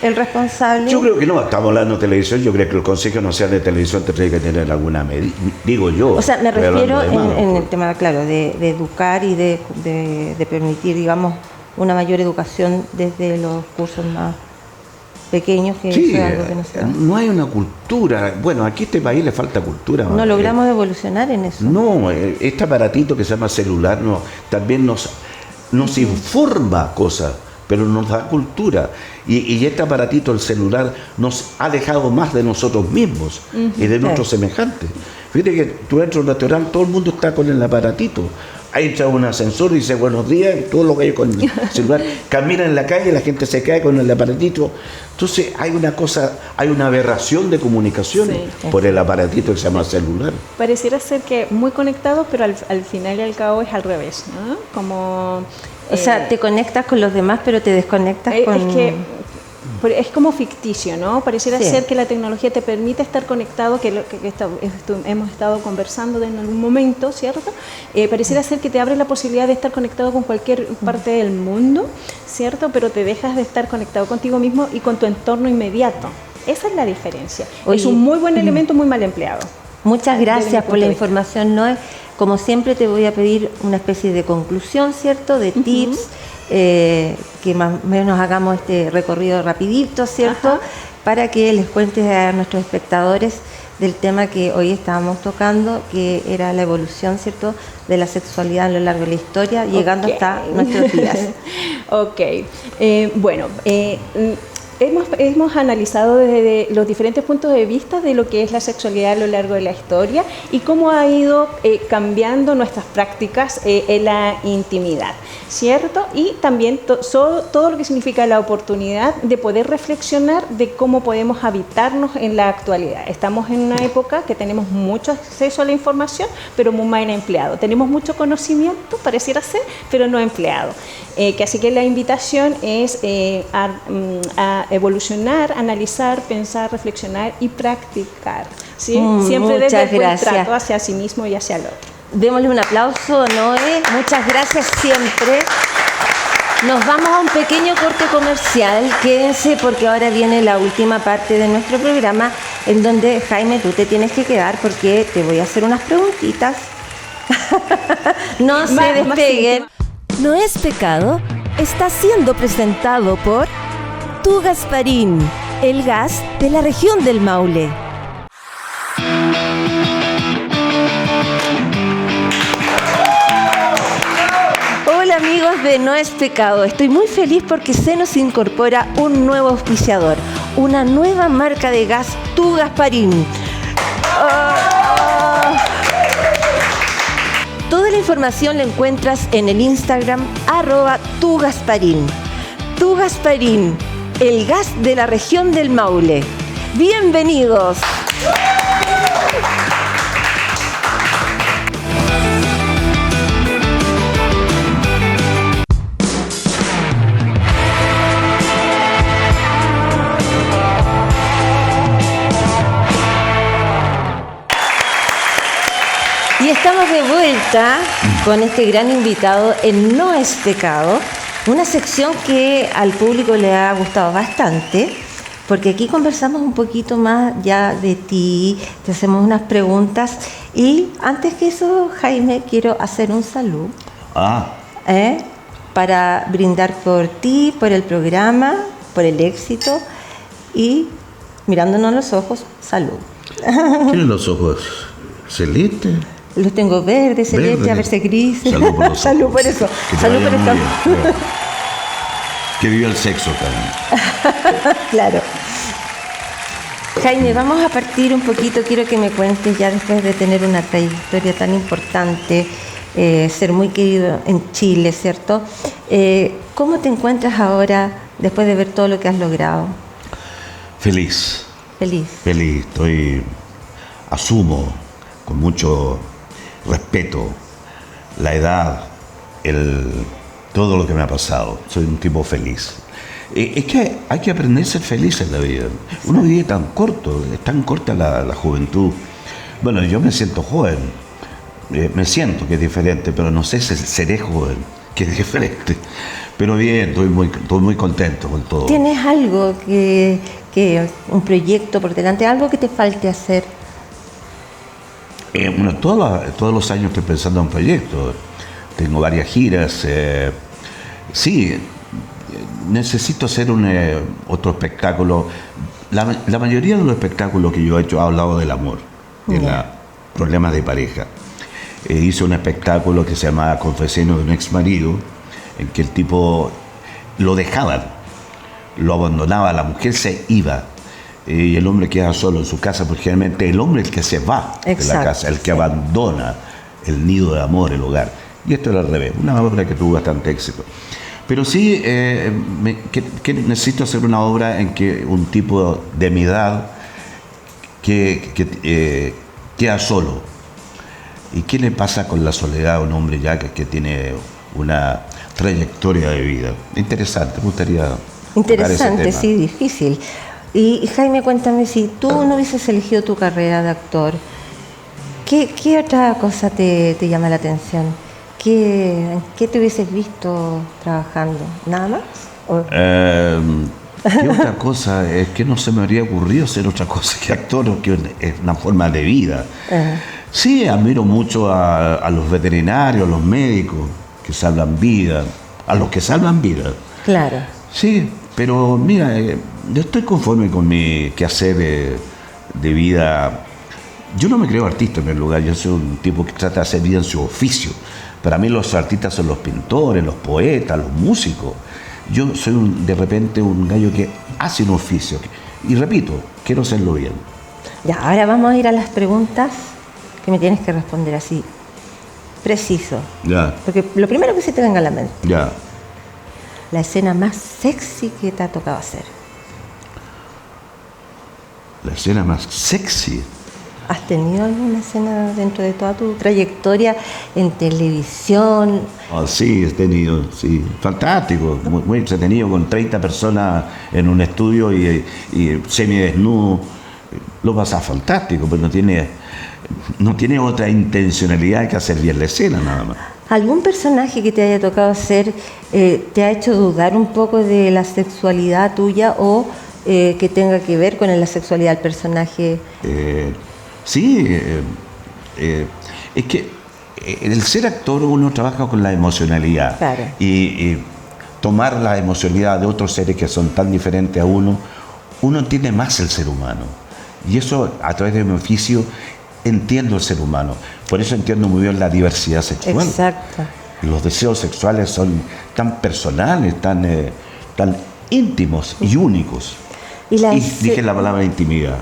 el responsable? Yo creo que no, estamos hablando de televisión, yo creo que el Consejo Nacional de Televisión tendría que tener alguna medida, digo yo. O sea, me estoy hablando refiero de mano, en el pues. tema, claro, de educar y de permitir, digamos, una mayor educación desde los cursos más pequeños, que Sí, eso es algo que no se da. no hay una cultura. Bueno, aquí a este país le falta cultura. No logramos evolucionar en eso. No, este aparatito que se llama celular también nos informa cosas, pero nos da cultura. Y este aparatito, el celular, nos ha alejado más de nosotros mismos y de nuestros semejantes. Fíjate que tú entras a un restaurante, todo el mundo está con el aparatito. Ahí entra un ascensor y dice buenos días, todo lo que hay con el celular. Camina en la calle, la gente se cae con el aparatito. Entonces hay una aberración de comunicación por el aparatito que se llama celular. Pareciera ser que muy conectados, pero al final y al cabo es al revés, ¿no? Como... O sea, te conectas con los demás, pero te desconectas con... Es que es como ficticio, ¿no? Pareciera ser que la tecnología te permite estar conectado, hemos estado conversando en algún momento, ¿cierto? Pareciera ser que te abre la posibilidad de estar conectado con cualquier parte del mundo, ¿cierto? Pero te dejas de estar conectado contigo mismo y con tu entorno inmediato. Esa es la diferencia. Oye, es un muy buen elemento, muy mal empleado. Muchas gracias por la información, Noé. Como siempre te voy a pedir una especie de conclusión, ¿cierto? De tips, que más o menos hagamos este recorrido rapidito, ¿cierto? Para que les cuentes a nuestros espectadores del tema que hoy estábamos tocando, que era la evolución, ¿cierto?, de la sexualidad a lo largo de la historia, llegando hasta nuestros días. Bueno, hemos analizado desde los diferentes puntos de vista de lo que es la sexualidad a lo largo de la historia y cómo ha ido cambiando nuestras prácticas en la intimidad, ¿cierto? Y también todo lo que significa la oportunidad de poder reflexionar de cómo podemos habitarnos en la actualidad. Estamos en una época que tenemos mucho acceso a la información, pero muy mal empleado. Tenemos mucho conocimiento, pareciera ser, pero no empleado. Así que la invitación es a evolucionar, analizar, pensar, reflexionar y practicar, ¿sí? Siempre desde el buen trato hacia sí mismo y hacia el otro. Démosle un aplauso, Noé. Muchas gracias siempre. Nos vamos a un pequeño corte comercial. Quédense porque ahora viene la última parte de nuestro programa en donde, Jaime, tú te tienes que quedar porque te voy a hacer unas preguntitas. No se despeguen. No es pecado está siendo presentado por Tu Gasparín, el gas de la región del Maule. Hola amigos de No es Pecado, estoy muy feliz porque se nos incorpora un nuevo auspiciador, una nueva marca de gas, Tu Gasparín. Toda la información la encuentras en el Instagram @tugasparín. Tu Gasparín, el gas de la región del Maule. ¡Bienvenidos! Y estamos de vuelta con este gran invitado en No es Pecado, una sección que al público le ha gustado bastante, porque aquí conversamos un poquito más ya de ti, te hacemos unas preguntas y antes que eso, Jaime, quiero hacer un salud para brindar por ti, por el programa, por el éxito y mirándonos a los ojos, salud. ¿Tienen los ojos celestes? Los tengo verdes, celeste, a verse gris. Salud por los Salud por eso. Salud por esto. Que viva el sexo también. Claro. Jaime, vamos a partir un poquito. Quiero que me cuentes, ya después de tener una trayectoria tan importante, ser muy querido en Chile, ¿cierto? ¿Cómo te encuentras ahora después de ver todo lo que has logrado? Feliz. Feliz. Feliz. Asumo con mucho respeto la edad, todo lo que me ha pasado. Soy un tipo feliz. Es que hay que aprender a ser feliz en la vida. Uno vive tan corto, es tan corta la juventud. Bueno, yo me siento joven, me siento que es diferente, pero no sé si seré joven, que es diferente. Pero bien, estoy muy contento con todo. ¿Tienes algo un proyecto por delante, algo que te falte hacer? Bueno, todos los años estoy pensando en proyectos. Tengo varias giras. Sí, necesito hacer otro espectáculo. La mayoría de los espectáculos que yo he hecho ha hablado del amor, de los problemas de pareja. Hice un espectáculo que se llamaba Confesiones de un ex marido, en que el tipo lo dejaban, lo abandonaba, la mujer se iba y el hombre quedaba solo en su casa, porque generalmente el hombre es el que se va de la casa, el que abandona el nido de amor, el hogar. Y esto era al revés, una obra que tuvo bastante éxito. Pero sí, que necesito hacer una obra en que un tipo de mi edad que queda solo. ¿Y qué le pasa con la soledad a un hombre ya que tiene una trayectoria de vida? Interesante, me gustaría tocar ese tema. Sí, difícil. Y Jaime, cuéntame, si tú no hubieses elegido tu carrera de actor, ¿qué otra cosa te llama la atención? ¿En qué te hubieses visto trabajando? ¿Nada más? ¿Qué otra cosa? Es que no se me habría ocurrido hacer otra cosa que actor, que es una forma de vida. Sí, admiro mucho a los veterinarios, a los médicos que salvan vida, a los que salvan vida. Claro. Sí, pero mira, yo estoy conforme con mi quehacer de vida. Yo no me creo artista en primer lugar, yo soy un tipo que trata de hacer vida en su oficio. Para mí los artistas son los pintores, los poetas, los músicos. Yo soy de repente un gallo que hace un oficio. Y repito, quiero hacerlo bien. Ya, ahora vamos a ir a las preguntas que me tienes que responder así, preciso. Ya. Porque lo primero que se te venga a la mente. Ya. La escena más sexy que te ha tocado hacer. La escena más sexy. ¿Has tenido alguna escena dentro de toda tu trayectoria en televisión? Oh, sí, he tenido, sí. Fantástico, muy entretenido, con 30 personas en un estudio y semidesnudo. Lo pasa fantástico, pero no tiene otra intencionalidad que hacer bien la escena, nada más. ¿Algún personaje que te haya tocado hacer te ha hecho dudar un poco de la sexualidad tuya o que tenga que ver con la sexualidad del personaje? Sí, es que el ser actor uno trabaja con la emocionalidad. Claro. Y tomar la emocionalidad de otros seres que son tan diferentes a uno entiende más el ser humano. Y eso, a través de mi oficio, entiendo el ser humano. Por eso entiendo muy bien la diversidad sexual. Exacto. Los deseos sexuales son tan personales, tan íntimos y únicos. Y dije la palabra intimidad,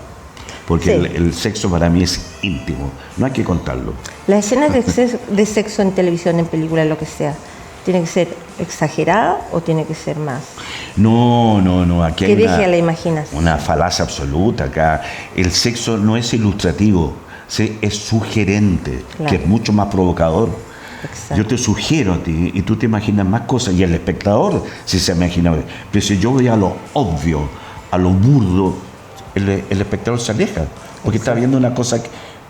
porque sí. el sexo para mí es íntimo, no hay que contarlo. ¿Las escenas de sexo en televisión, en película, lo que sea, tiene que ser exagerada o tiene que ser más? No, aquí hay deje a la imaginación. Una falacia absoluta acá. El sexo no es ilustrativo, es sugerente, claro, que es mucho más provocador. Exacto. Yo te sugiero a ti y tú te imaginas más cosas y el espectador sí se imagina. Pero si yo voy a lo obvio, a lo burdo, el espectador se aleja, porque exacto, está viendo una cosa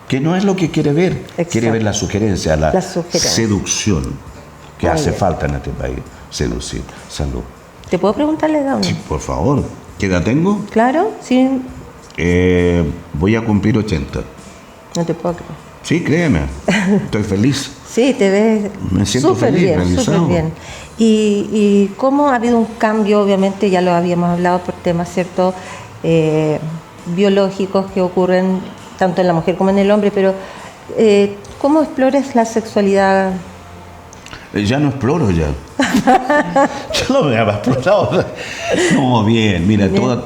que no es lo que quiere ver. Exacto. Quiere ver la sugerencia, la seducción que hace falta en este país. Seducir. Salud. ¿Te puedo preguntarle edad o no? Sí, por favor. ¿Qué edad tengo? Claro, sí. Voy a cumplir 80. No te puedo creer. Sí, créeme. Estoy feliz. Sí, te ves me siento súper feliz, bien, realizado. Súper bien. ¿Y cómo ha habido un cambio? Obviamente ya lo habíamos hablado por temas, ¿cierto? Biológicos que ocurren tanto en la mujer como en el hombre, pero ¿cómo exploras la sexualidad? Ya no exploro ya. Yo no me había explorado. No, bien, mira, bien.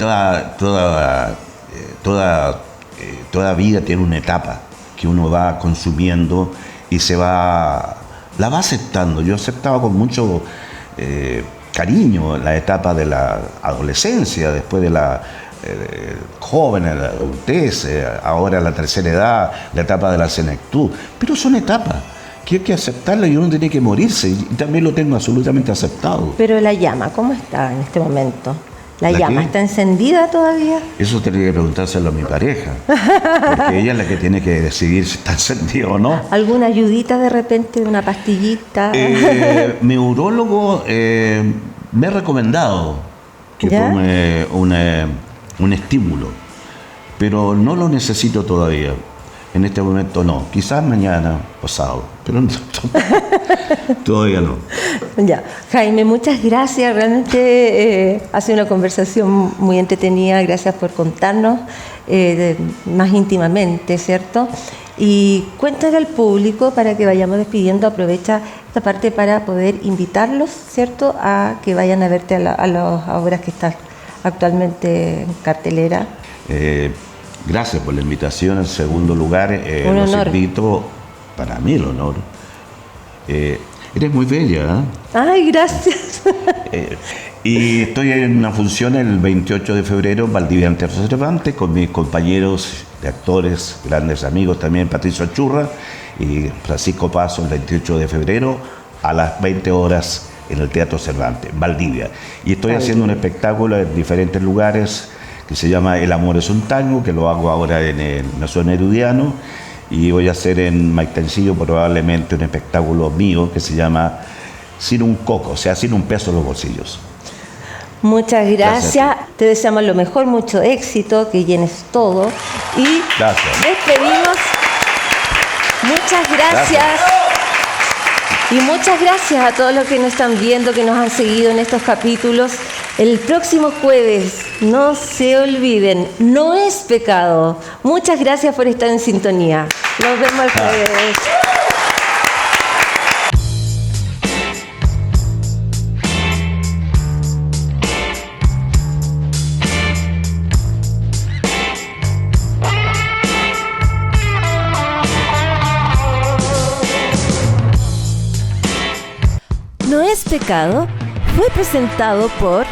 Toda vida tiene una etapa que uno va consumiendo y la va aceptando. Yo aceptaba con mucho cariño la etapa de la adolescencia, después de la joven, la adultez, ahora la tercera edad, la etapa de la senectud. Pero son etapas que hay que aceptarla y uno tiene que morirse. Y también lo tengo absolutamente aceptado. Pero la llama, ¿cómo está en este momento? ¿La llama está encendida todavía? Eso tendría que preguntárselo a mi pareja, porque ella es la que tiene que decidir si está encendida o no. ¿Alguna ayudita de repente, una pastillita? Mi urólogo me ha recomendado que tome un estímulo, pero no lo necesito todavía. En este momento no, quizás mañana, pasado, pero no, todavía no. Ya, Jaime, muchas gracias. Realmente ha sido una conversación muy entretenida. Gracias por contarnos más íntimamente, ¿cierto? Y cuéntale al público para que vayamos despidiendo. Aprovecha esta parte para poder invitarlos, ¿cierto?, a que vayan a verte a las obras que están actualmente en cartelera. Gracias por la invitación. En segundo lugar, los invito, para mí el honor. Eres muy bella, ¿eh? Ay, gracias. Y estoy en una función el 28 de febrero en Valdivia en Teatro Cervantes con mis compañeros de actores, grandes amigos también, Patricio Achurra y Francisco Paso, el 28 de febrero a las 20 horas en el Teatro Cervantes, Valdivia. Y estoy haciendo un espectáculo en diferentes lugares que se llama El amor es un tango, que lo hago ahora en el Mesón Herodiano, y voy a hacer en Maitencillo probablemente un espectáculo mío que se llama Sin un coco, o sea, sin un peso en los bolsillos. Muchas gracias. Te deseamos lo mejor, mucho éxito, que llenes todo. Y despedimos. Muchas gracias. Y muchas gracias a todos los que nos están viendo, que nos han seguido en estos capítulos. El próximo jueves, no se olviden, no es pecado. Muchas gracias por estar en sintonía. Nos vemos el jueves. No es pecado fue presentado por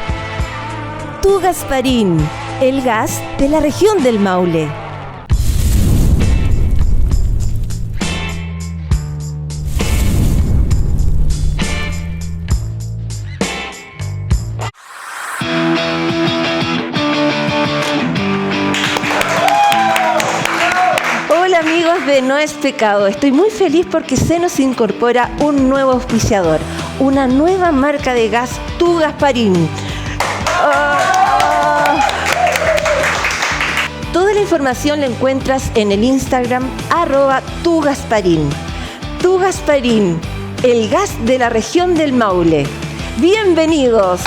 Tu Gasparín, el gas de la región del Maule. Hola amigos de No es Pecado, estoy muy feliz porque se nos incorpora un nuevo auspiciador, una nueva marca de gas, Tu Gasparín. Toda la información la encuentras en el Instagram @tugasparín. Tu Gasparín, el gas de la región del Maule. ¡Bienvenidos!